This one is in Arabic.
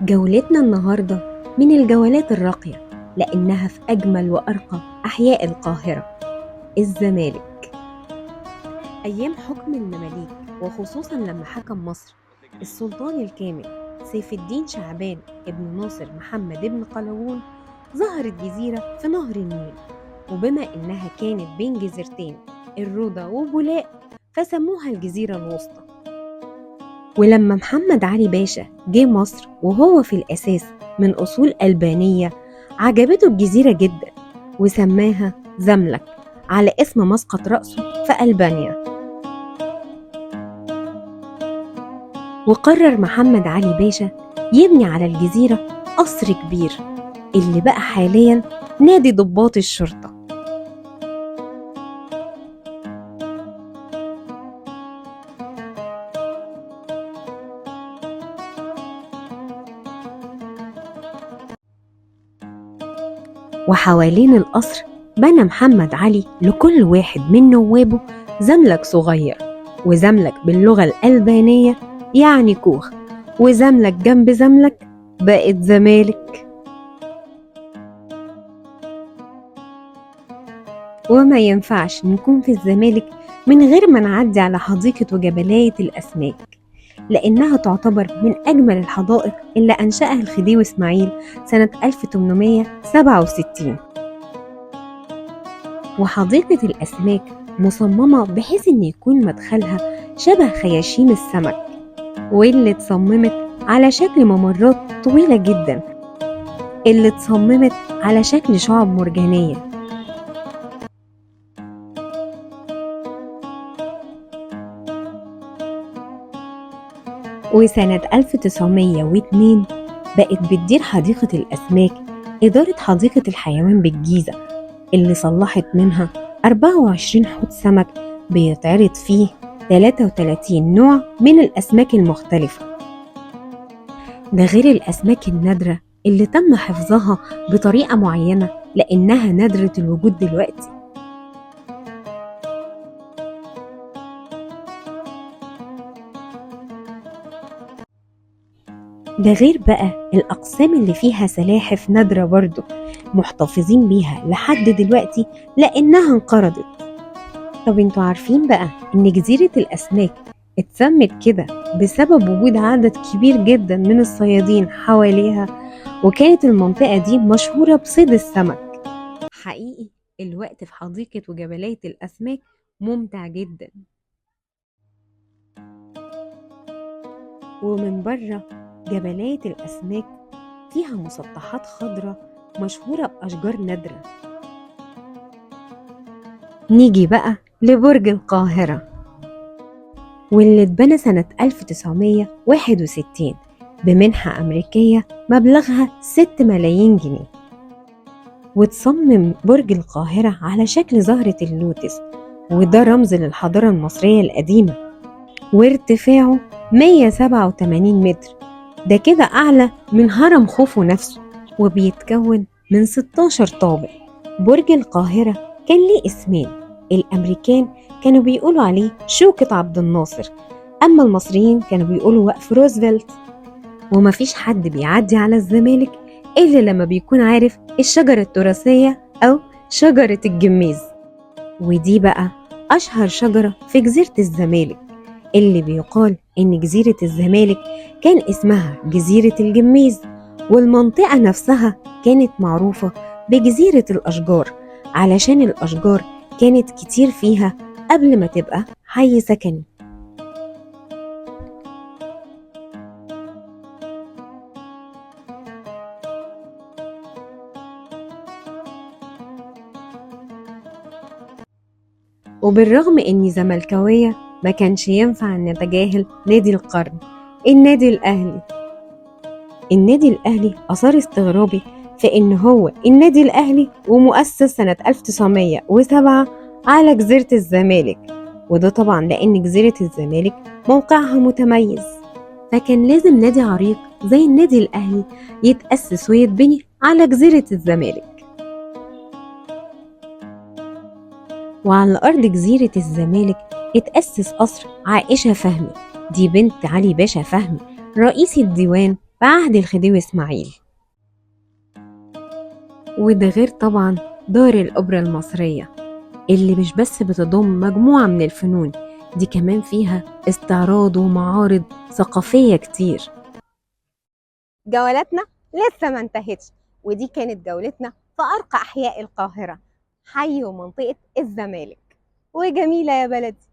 جولتنا النهاردة من الجولات الراقية لأنها في أجمل وأرقى أحياء القاهرة، الزمالك. أيام حكم المماليك وخصوصا لما حكم مصر السلطان الكامل سيف الدين شعبان ابن ناصر محمد ابن قلاوون، ظهرت جزيرة في نهر النيل، وبما إنها كانت بين جزيرتين الروضة وبولاق فسموها الجزيرة الوسطى. ولما محمد علي باشا جه مصر وهو في الأساس من أصول ألبانية، عجبته الجزيرة جدا وسماها زملك على اسم مسقط رأسه في ألبانيا. وقرر محمد علي باشا يبني على الجزيرة قصر كبير اللي بقى حاليا نادي ضباط الشرطة. وحوالين القصر بنى محمد علي لكل واحد من نوابه زملك صغير، وزملك باللغة الألبانية يعني كوخ، وزملك جنب زملك بقت زمالك. وما ينفعش نكون في الزمالك من غير ما نعدي على حديقة وجبلاية الأسماك، لأنها تعتبر من أجمل الحدائق اللي أنشأها الخديوي إسماعيل سنة 1867. وحديقة الأسماك مصممة بحيث إن يكون مدخلها شبه خياشيم السمك، واللي اتصممت على شكل ممرات طويلة جدا اللي اتصممت على شكل شعاب مرجانية. وسنة 1902 بقت بتدير حديقة الأسماك إدارة حديقة الحيوان بالجيزة، اللي صلحت منها 24 حوض سمك بيتعرض فيه 33 نوع من الأسماك المختلفة، ده غير الأسماك النادرة اللي تم حفظها بطريقة معينة لأنها نادرة الوجود دلوقتي. ده غير بقى الأقسام اللي فيها سلاحف نادرة برضو محتفظين بيها لحد دلوقتي لأنها انقرضت. طب انتوا عارفين بقى إن جزيرة الأسماك اتسمت كده بسبب وجود عدد كبير جدا من الصيادين حواليها، وكانت المنطقة دي مشهورة بصيد السمك. حقيقي الوقت في حديقة وجبلاية الأسماك ممتع جدا. ومن بره جبلاية الأسماك فيها مسطحات خضراء مشهورة بأشجار نادرة. نيجي بقى لبرج القاهرة، واللي اتبنى سنة 1961 بمنحة أمريكية مبلغها 6 ملايين جنيه. وتصمم برج القاهرة على شكل زهرة اللوتس، وده رمز للحضارة المصرية القديمة. وارتفاعه 187 متر، ده كده أعلى من هرم خوفو نفسه، وبيتكون من 16 طابق. برج القاهرة كان ليه اسمين، الأمريكان كانوا بيقولوا عليه شوكة عبد الناصر، أما المصريين كانوا بيقولوا وقف روزفلت. ومفيش حد بيعدي على الزمالك إلا لما بيكون عارف الشجرة التراثية أو شجرة الجميز، ودي بقى أشهر شجرة في جزيرة الزمالك، اللي بيقال إن جزيرة الزمالك كان اسمها جزيرة الجميز، والمنطقة نفسها كانت معروفة بجزيرة الأشجار علشان الأشجار كانت كتير فيها قبل ما تبقى حي سكني. وبالرغم إني زملكاوية ما كانش ينفع أن نتجاهل نادي القرن، النادي الأهلي. النادي الأهلي أثار استغرابي في إن هو النادي الأهلي ومؤسس سنة 1907 على جزيرة الزمالك، وده طبعا لأن جزيرة الزمالك موقعها متميز، فكان لازم نادي عريق زي النادي الأهلي يتأسس ويتبني على جزيرة الزمالك. وعلى أرض جزيرة الزمالك اتأسس قصر عائشة فهمي، دي بنت علي باشا فهمي رئيس الديوان في عهد الخديوي إسماعيل. وده غير طبعا دار الأوبرا المصرية اللي مش بس بتضم مجموعة من الفنون، دي كمان فيها استعراض ومعارض ثقافية كتير. جولتنا لسه ما انتهتش، ودي كانت جولتنا في أرقى أحياء القاهرة، حي ومنطقة الزمالك. وجميلة يا بلدي.